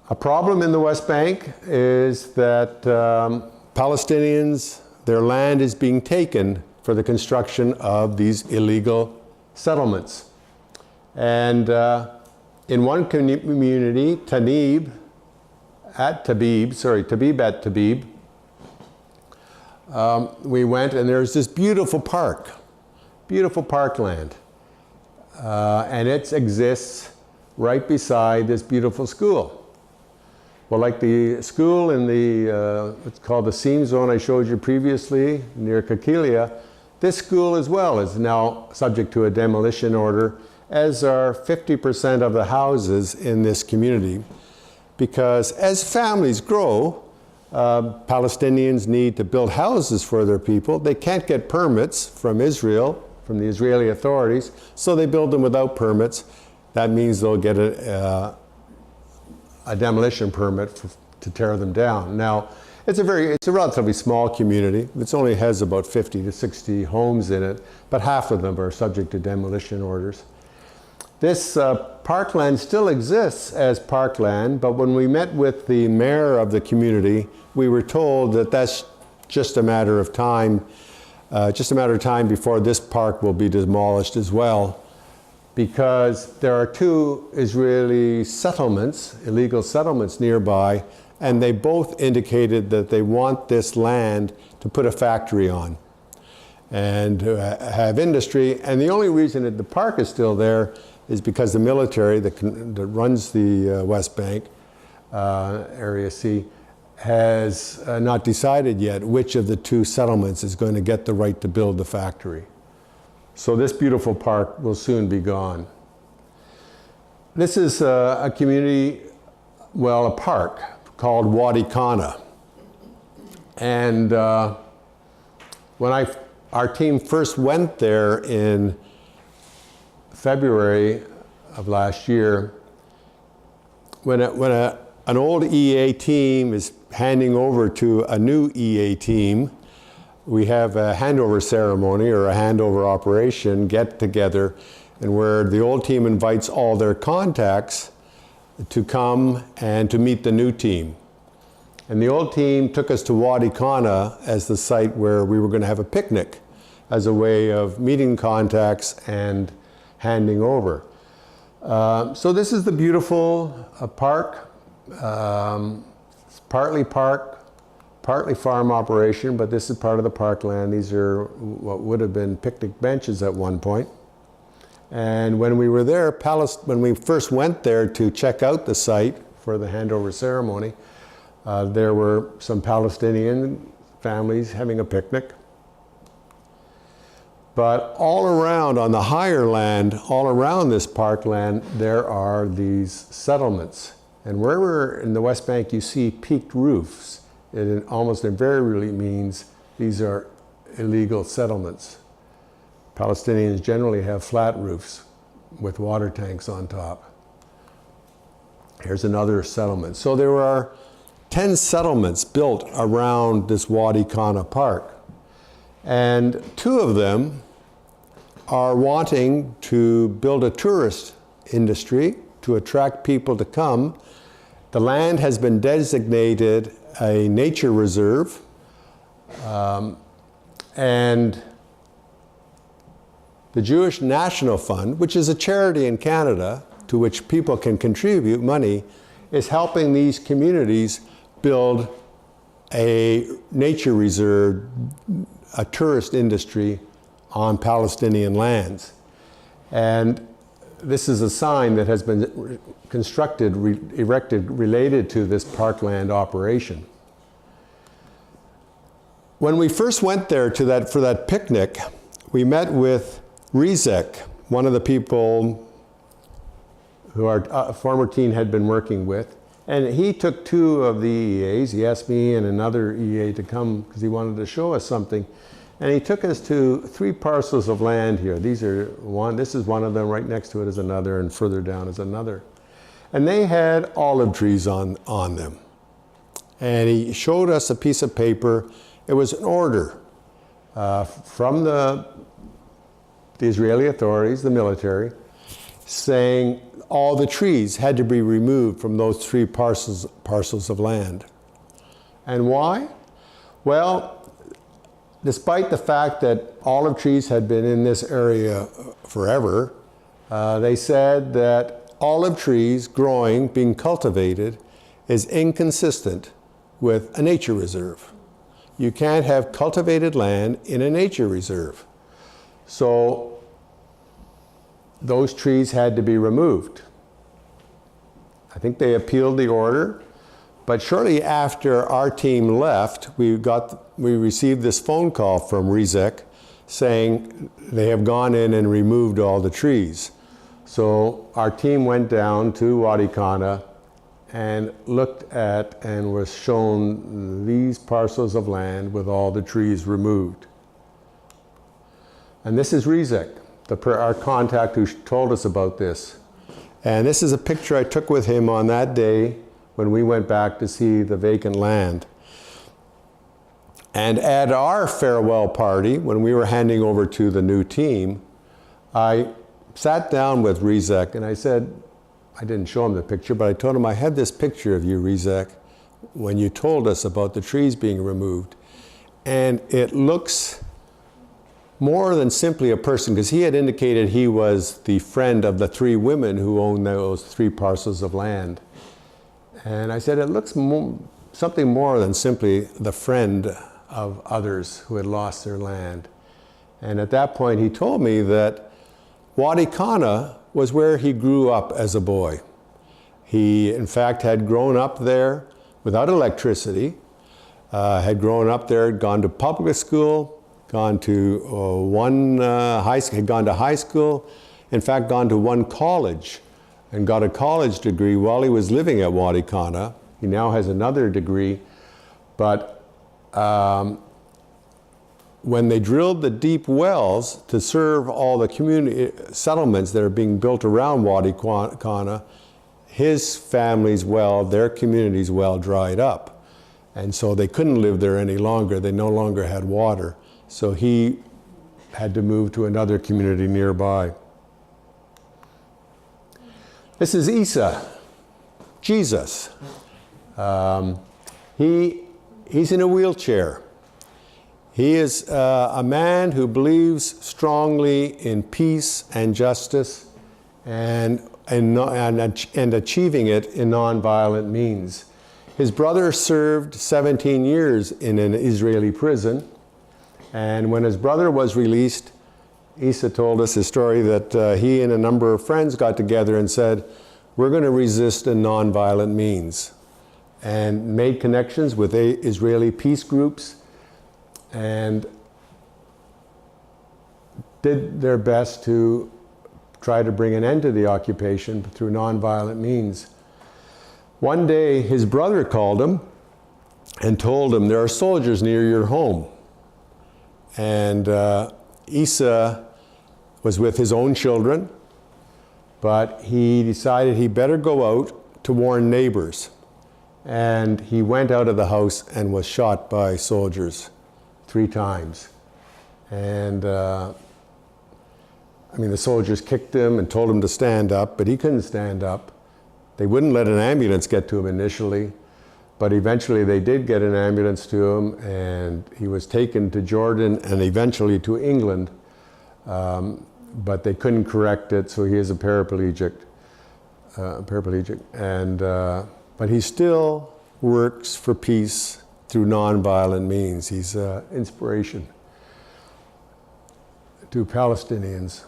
A problem in the West Bank is that Palestinians, their land is being taken for the construction of these illegal settlements. And in one community, Tabib at Tabib, we went, and there's this beautiful parkland. And it exists right beside this beautiful school. Well, like the school in the, it's called the Seam Zone I showed you previously, near Kakilia, this school as well is now subject to a demolition order, as are 50% of the houses in this community. Because as families grow, Palestinians need to build houses for their people. They can't get permits from Israel, from the Israeli authorities, so they build them without permits. That means they'll get a demolition permit to tear them down. Now, it's a relatively small community. It only has about 50 to 60 homes in it, but half of them are subject to demolition orders. This parkland still exists as parkland, but when we met with the mayor of the community, we were told that that's just a matter of time, before this park will be demolished as well, because there are two Israeli settlements, illegal settlements nearby, and they both indicated that they want this land to put a factory on and have industry. And the only reason that the park is still there is because the military that runs the West Bank, Area C, has not decided yet which of the two settlements is going to get the right to build the factory. So this beautiful park will soon be gone. This is a community, well, a park called Wadi Cana. And when our team first went there in February of last year, when an old EA team is handing over to a new EA team, we have a handover ceremony or a handover operation get together, and where the old team invites all their contacts to come and to meet the new team. And the old team took us to Wadi Cana as the site where we were going to have a picnic as a way of meeting contacts and handing over. So this is the beautiful park. It's partly park, partly farm operation, but this is part of the parkland. These are what would have been picnic benches at one point. And when we were there, when we first went there to check out the site for the handover ceremony, there were some Palestinian families having a picnic. But all around, on the higher land, all around this parkland, there are these settlements. And wherever in the West Bank you see peaked roofs, it almost invariably means these are illegal settlements. Palestinians generally have flat roofs with water tanks on top. Here's another settlement. So there are 10 settlements built around this Wadi Cana park. And 2 of them are wanting to build a tourist industry to attract people to come. The land has been designated a nature reserve, and the Jewish National Fund, which is a charity in Canada to which people can contribute money, is helping these communities build a nature reserve, a tourist industry on Palestinian lands. And this is a sign that has been erected related to this parkland operation. When we first went there for that picnic, we met with Rizek, one of the people who our former team had been working with, and he took 2 of the EAs. He asked me and another EA to come because he wanted to show us something. And he took us to 3 parcels of land here. This is one of them, right next to it is another, and further down is another. And they had olive trees on them. And he showed us a piece of paper. It was an order from the Israeli authorities, the military, saying all the trees had to be removed from those 3 parcels of land. And why? Well, despite the fact that olive trees had been in this area forever, they said that olive trees growing, being cultivated, is inconsistent with a nature reserve. You can't have cultivated land in a nature reserve. So those trees had to be removed. I think they appealed the order, but shortly after our team left, we received this phone call from RIZEC saying they have gone in and removed all the trees. So our team went down to Wadi Cana and looked at and was shown these parcels of land with all the trees removed. And this is RIZEC, our contact who told us about this. And this is a picture I took with him on that day when we went back to see the vacant land. And at our farewell party, when we were handing over to the new team, I sat down with RIZEC and I said, I didn't show him the picture, but I told him I had this picture of you, RIZEC, when you told us about the trees being removed. And it looks more than simply a person, because he had indicated he was the friend of the 3 women who owned those 3 parcels of land. And I said, it looks something more than simply the friend of others who had lost their land. And at that point, he told me that Wadi Cana was where he grew up as a boy. He, in fact, had grown up there without electricity, had grown up there, gone to public school, gone to had gone to high school, in fact, gone to one college, and got a college degree while he was living at Wadi Cana. He now has another degree, but when they drilled the deep wells to serve all the community settlements that are being built around Wadi Cana, his family's well, their community's well dried up. And so they couldn't live there any longer. They no longer had water. So he had to move to another community nearby. This is Isa, Jesus. He's in a wheelchair. He is a man who believes strongly in peace and justice and achieving it in nonviolent means. His brother served 17 years in an Israeli prison, and when his brother was released, Isa told us his story that he and a number of friends got together and said, we're going to resist in nonviolent means, and made connections with Israeli peace groups and did their best to try to bring an end to the occupation through nonviolent means. One day, his brother called him and told him, there are soldiers near your home. And Isa was with his own children, but he decided he better go out to warn neighbors. And he went out of the house and was shot by soldiers 3 times. And I mean, the soldiers kicked him and told him to stand up, but he couldn't stand up. They wouldn't let an ambulance get to him initially, but eventually they did get an ambulance to him, and he was taken to Jordan and eventually to England, but they couldn't correct it, so he is a paraplegic. But he still works for peace through nonviolent means. He's an inspiration to Palestinians.